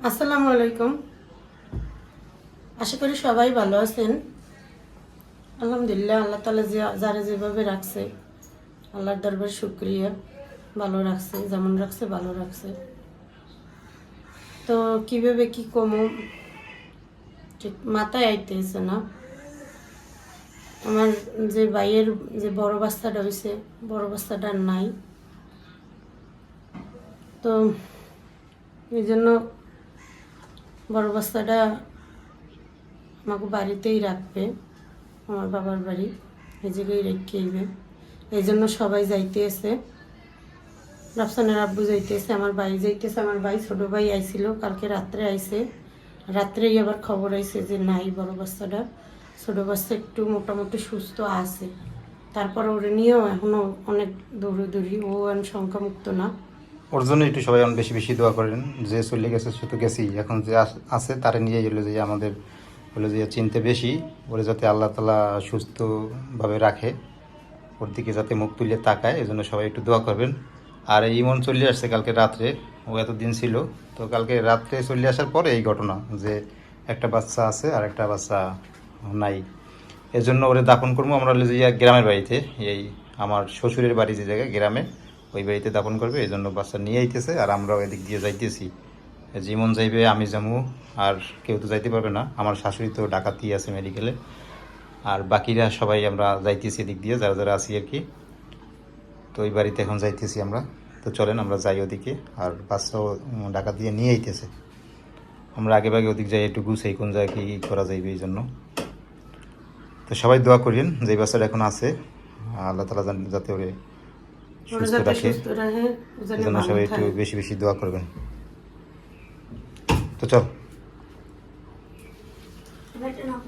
আসসালামু আলাইকুম। আশা করি সবাই ভালো আছেন। আলহামদুলিল্লাহ, আল্লাহ তাআলা যারা যেভাবে রাখছে আল্লাহর দরবারে শুকরিয়া। ভালো রাখছে, যেমন রাখছে ভালো রাখছে। তো কিভাবে কি কমু ঠিক মাথায় আইতেছে না। আমার যে ভাইয়ের যে বড় বাচ্চাটা হয়েছে, বড় বাচ্চাটা আর নাই। তো এই জন্য বড় বাচ্চাটা আমাকে বাড়িতেই রাখবে, আমার বাবার বাড়ি এই জায়গায় রেখে আইবে। এই জন্য সবাই যাইতেছে, রাফসানের আব্বু যাইতেছে, আমার ভাই যাইতেছে। আমার ভাই ছোটো ভাই আইছিল, কালকে রাত্রে আইছে। রাত্রেই আবার খবর আইছে যে নাই বড় বাচ্চাটা। ছোটো বাচ্চা একটু মোটামুটি সুস্থ আছে, তারপর ওরে নিয়েও এখনও অনেক দৌড়ি ও সংখ্যামুক্ত না। ওর জন্য একটু সবাই অনেক বেশি বেশি দোয়া করেন। যে চলে গেছে সে তো গেছি, এখন যে আছে তারা নিয়ে গেলো যে আমাদের হলো যে চিনতে বেশি। ওরে যাতে আল্লাহ তাআলা সুস্থভাবে রাখে, ওর দিকে যাতে মুখ তুলে তাকায়, এই জন্য সবাই একটু দোয়া করবেন। আর এই ইমন চলে আসছে কালকে রাত্রে, ও এতদিন ছিল তো কালকে রাত্রে চলে আসার পরে এই ঘটনা যে একটা বাচ্চা আছে আর একটা বাচ্চা নাই। এর জন্য ওরে দাফন করবো আমরা হলো যে গ্রামের বাড়িতে, এই আমার শ্বশুরের বাড়ি যে জায়গায় গ্রামে, ওই বাড়িতে দাফন করবে। এই জন্য বাচ্চা নিয়ে আইতেছে আর আমরাও এদিক দিয়ে যাইতেছি। জীবন যাইবে, আমি যাবো, আর কেউ তো যাইতে পারবে না। আমার শাশুড়ি তো ডাকাতি আছে মেডিকেলে, আর বাকিরা সবাই আমরা যাইতেছি এদিক দিয়ে, যারা যারা আছি আর কি। তো ওই বাড়িতে এখন যাইতেছি আমরা। তো চলেন আমরা যাই ওদিকে, আর বাচ্চাও ডাকাত দিয়ে নিয়ে আইতেছে। আমরা আগে ভাগে ওদিক যাই, একটু গুছাই কোন জায়গায় কী করা যাইবে এই জন্য। তো সবাই দোয়া করেন যে বাচ্চাটা এখন আছে, আল্লাহ তাআলা যাতে ওরে সুস্থ রাখে, এই জন্য সবাই একটু বেশি বেশি দোয়া করবেন। তো চল, কি নাম?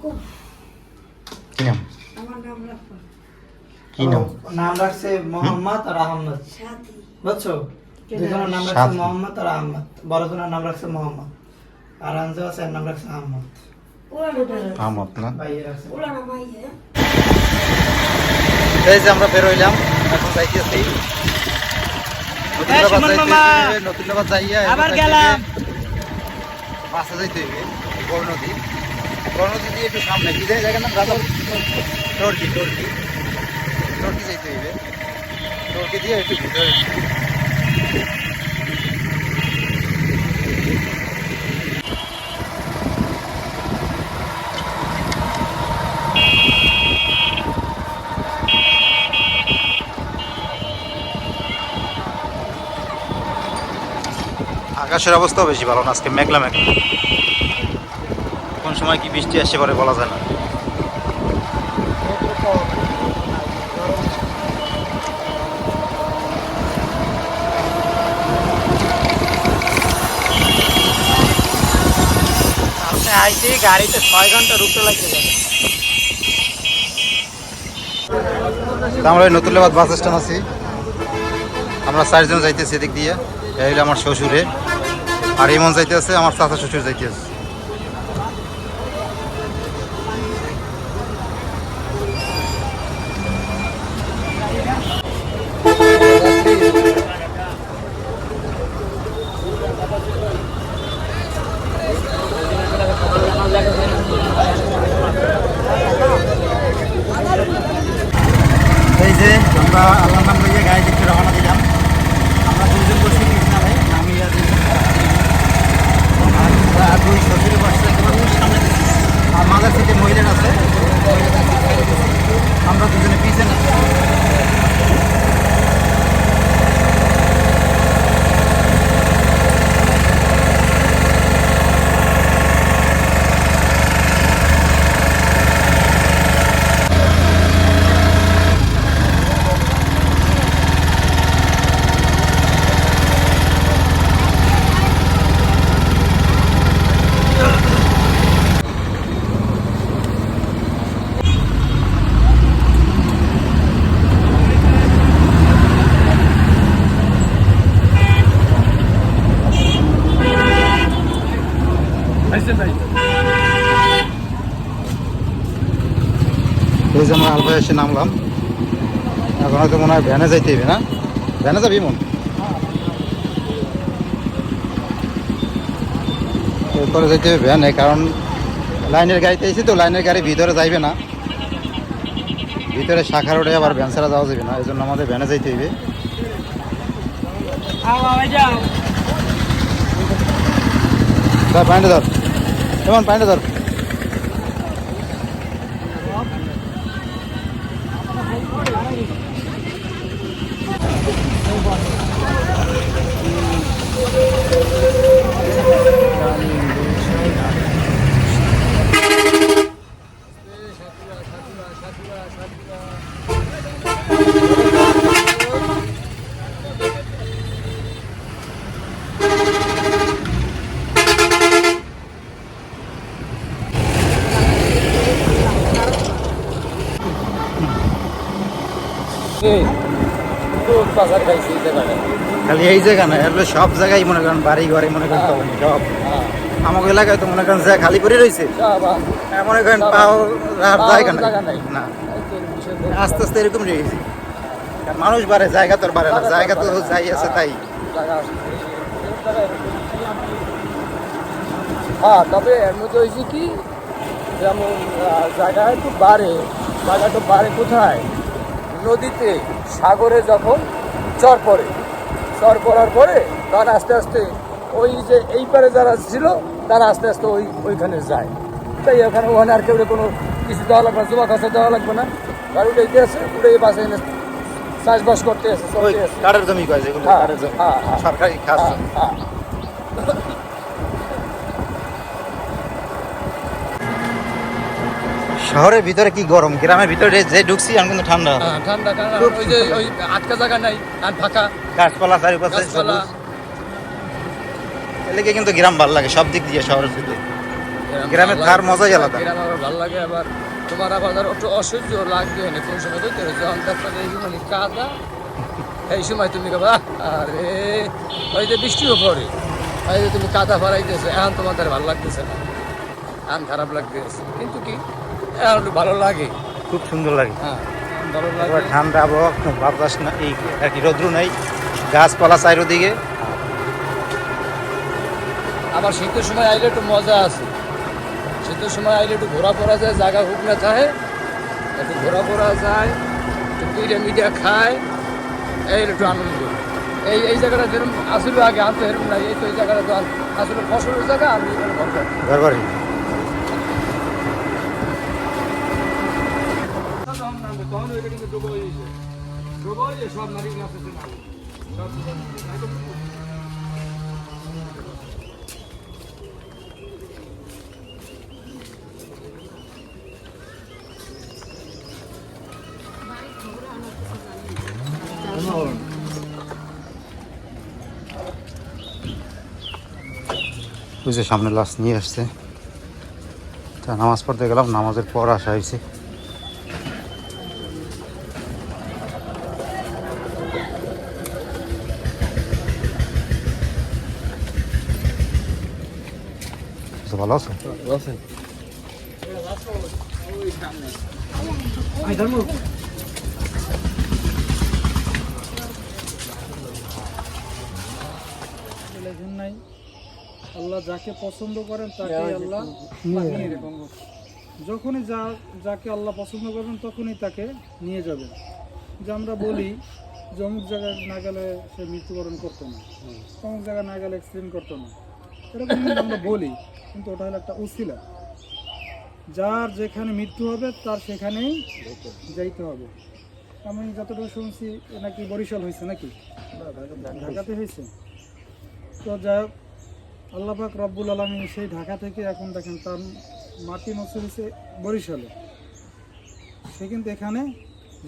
কি নাম? নাম রাখছে মোহাম্মদ আর আহমদ, বুঝছো? দুজনের নাম রাখছে মোহাম্মদ আর আহমদ। বড় জনের নাম রাখছে মোহাম্মদ, আর আনজো আছে নাম রাখছে আহমদ। আহমদ না? ভাইয়ের আছে। এই যে আমরা বের হইলাম, এখন যাইতেছি নতুনবাদ যাইয়া আবার গেলাম বাসা যাইতে হইবে বড় নদী দিয়ে একটু সামনে কি জায়গার নাম রাজা টর্কি যাইতে হইবে। টর্কি দিয়ে একটু ভিতরে আকাশের অবস্থাও বেশি ভালো না, আজকে মেঘলা কোন সময় কি বৃষ্টি আসতে পারে বলা যায় না। আইসি গাড়িতে 6 ঘন্টা রুখতে লাগতে যাবে। আমরা নতুনবাদ বাস স্ট্যান্ড আছি, আমরা 4 জন যাইতেছি এদিক দিয়ে। এই হলো আমার শ্বশুরে, আর ইমন যাইতে আছে, আমার চাচা শ্বশুর যাইতে আছে। এই যে আমরা আল্লাহর নাম লইয়া গাড়ি দেখতে রওনা দিলাম। আমরা দুজন বসে কৃষ্ণায়, আমি আর দুই শ্বশুরে বসে একেবারে সামনে, আর মাঝার থেকে মহিলার আছে, আমরা দুজনে পিছনে। এই যে আমরা আলফা এসে নামলাম, এখন হয়তো মনে হয় ভ্যানে যাইতে হবে না? ভ্যানে যাবি মন? করে যাইতে হবে ভ্যানে, কারণ লাইনের গাড়িতে এসে তো লাইনের গাড়ি ভিতরে যাইবে না, ভিতরে শাখা রোডে আবার ভ্যান ছাড়া যাওয়া যাবে না, এই জন্য আমাদের ভ্যানে যাইতে হইবে। ধর পানিটা ধর, কেমন পানিটা ধর। খালি এই জায়গা না, এগুলো সব জায়গায় মনে করেন বাড়ি ঘরে মনে করেন সব আমাকে এলাকায় তো মনে করেন যে খালি করে রয়েছে, মনে করেন পাও জায়গা নাই না, আস্তে আস্তে এরকম রয়েছে। মানুষ বাড়ে, জায়গা তো আর বাড়ে না, জায়গা তো যাই আছে তাই। হ্যাঁ, তবে এর মধ্যে হয়েছে কি, যেমন জায়গা একটু বাড়ে, জায়গা একটু বাড়ে কোথায়, নদীতে সাগরে যখন চর পড়ে, চর পড়ার পরে তখন আস্তে আস্তে ওই যে এই পারে যারা ছিল তারা আস্তে আস্তে ওইখানে যায়। তাই ওখানে আর কেউ কোনো কিছু দেওয়া লাগবে না, জমা কাছে দেওয়া লাগবে না, আর উঠে আছে, উঠে বাসে এনে চাষবাস করতে আছে, কাঠের জমি কয় যেগুলো সরকারি খাস। শহরের ভিতরে কি গরম, গ্রামের ভিতরে যে ঢুকছি আমি কিন্তু ঠান্ডা ঠান্ডা, কারণ ওই যে ওই আটকা জায়গা নাই, আর ফাঁকা গাছপালা চারিপাশে, গাছপালা। এলাকে কিন্তু গ্রাম ভালো লাগে সব দিক দিয়ে, শহরের ভিতরে গ্রামের থার মজাই আলাদা। গ্রাম আবার ভালো লাগে, আবার তোমার আবার একটু অসহ্য লাগবে না কোন সময়, বুঝতে পারছো? যখন দেখো এই সময় কাদা, এই সময় তুমি কবা আরে ওই যে বৃষ্টিও পড়ে, ওই যে তুমি কাদা ফারাইতেছো, এখন তোমাদের ভালো লাগতেছে না, এখন খারাপ লাগতেছে, কিন্তু কি এখন একটু ভালো লাগে, খুব সুন্দর লাগে। হ্যাঁ ভালো লাগে, এবার ঠান্ডা আবহাওয়া, বাতাস না, এই আর কি রৌদ্র নাই, গাছপালা চারিদিকে। আবার শীতের সময় আইলে একটু মজা আছে, শীতের সময় আইলে একটু ঘোরা পড়া যায়, জায়গা হোক না চাহে একটু ঘোরা পড়া যায়, একটু পিঠা মিঠা খায়, এই একটু আনন্দ। এই জায়গাটা যেরকম আসলে আগে আনতে এরকম নাই, এই তো এই জায়গাটা তো আসলে ফসলের জায়গা, আমি এখানে ঘর ঘরবাড়ি সব নারী ওই যে সামনে লাশ নিয়ে আসছে, তা নামাজ পড়তে গেলাম, নামাজের পর আসা হয়েছে। ভালো আছো? নাই, আল্লাহ যাকে পছন্দ করেন তাকে আল্লাহ যখনই যাকে আল্লাহ পছন্দ করবেন তখনই তাকে নিয়ে যাবেন। যে আমরা বলি যে অমুক জায়গায় না গেলে সে মৃত্যুবরণ করতো না, অমুক জায়গায় না গেলে অ্যাক্সিডেন্ট করতো না, এরকম কিন্তু আমরা বলি, কিন্তু ওটা হলো একটা উসিলা। যার যেখানে মৃত্যু হবে তার সেখানেই যাইতে হবে। আমি যতটুকু শুনছি নাকি বরিশাল হয়েছে, নাকি ঢাকাতে হয়েছে। তো যাই হোক, আল্লাহ পাক রব্বুল আলামিন সেই ঢাকা থেকে এখন দেখেন তার মাটি নষ্ট হয়েছে বরিশালে, সে কিন্তু এখানে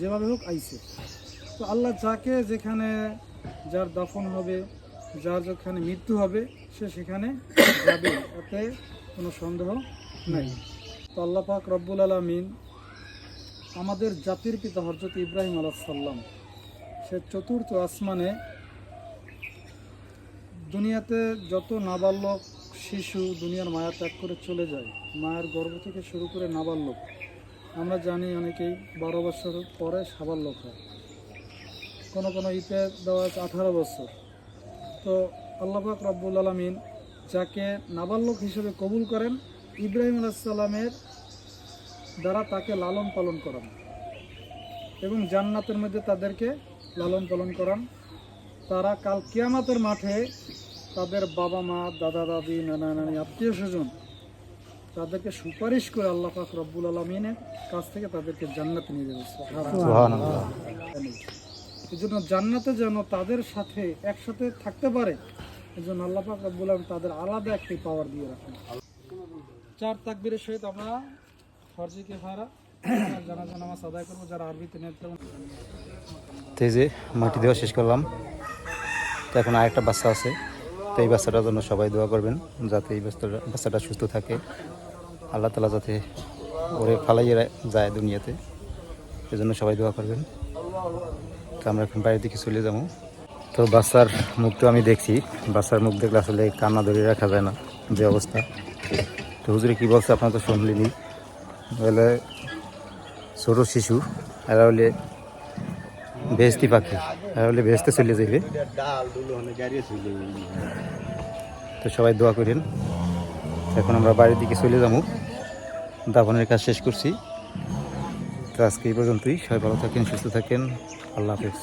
যেভাবে হোক আইছে। তো আল্লাহ যাকে যেখানে যার দাফন হবে, যার যেখানে মৃত্যু হবে, সে সেখানে যাবে, এতে কোনো সন্দেহ নাই। তো আল্লাহ পাক রব্বুল আলামিন আমাদের জাতির পিতা হযরত ইব্রাহিম আলাইহিস সালাম, সে চতুর্থ আসমানে দুনিয়াতে যত নাবালক শিশু দুনিয়ার মায়া ত্যাগ করে চলে যায়, মায়ের গর্ভ থেকে শুরু করে নাবালক, আমরা জানি অনেকেই 12 বছর পরে সাবালক হয়, কোনো কোনো ইতে দেওয়া আছে 18 বছর। তো আল্লাহ পাক রব্বুল আলামিন যাকে নাবালক হিসেবে কবুল করেন, ইব্রাহিম আলাইহিসসালামের দ্বারা তাকে লালন পালন করান এবং জান্নাতের মধ্যে তাদেরকে লালন পালন করান। তারা কাল কিয়ামতের মাঠে তাদের বাবা মা, দাদা দাদি, নানা নানি, আত্মীয় স্বজন তাদেরকে সুপারিশ করে আল্লাহ পাক রব্বুল আলামিনের কাছ থেকে তাদেরকে জান্নাতে নিয়ে যাবে। সুবহানাল্লাহ। এই জন্য জান্নাতে যেন তাদের সাথে একসাথে থাকতে পারে, এই জন্য আল্লাহ পাক রব্বুল আলামিন তাদের আলাদা একটি পাওয়ার দিয়ে রাখেন। 4 তাকবীরের সহিত আমরা ফরজি কিফায়া জানাজা নামাজ আদায় করবো, যারা আরবিতে নেতৃত্ব। তো এই যে মাটি দেওয়া শেষ করলাম, তো এখন আরেকটা বাচ্চা আছে, তো এই বাচ্চাটার জন্য সবাই দোয়া করবেন যাতে এই বাচ্চাটা সুস্থ থাকে, আল্লাহ তাআলা যাতে ওরে ফালাইয়ে যায় দুনিয়াতে, এই জন্য সবাই দোয়া করবেন। তো আমরা এখন বাইরের দিকে চলে যাবো। তো বাচ্চার মুখ তো আমি দেখছি, বাচ্চার মুখ দেখলে আসলে কান্না ধরে রাখা যায় না, যে অবস্থা। তো হুজুরে কী বলছে আপনারা তো শুনলেনই, বলে ছোটো শিশু, এরা হলে বেহেশতি পাখি, এরা হলে বেহেশতে চলে যাবে। তো সবাই দোয়া করেন। এখন আমরা বাড়ির দিকে চলে যাবো, দাফনের কাজ শেষ করছি। তো আজকে এই পর্যন্তই, সবাই ভালো থাকেন, সুস্থ থাকেন, আল্লাহ হাফেজ।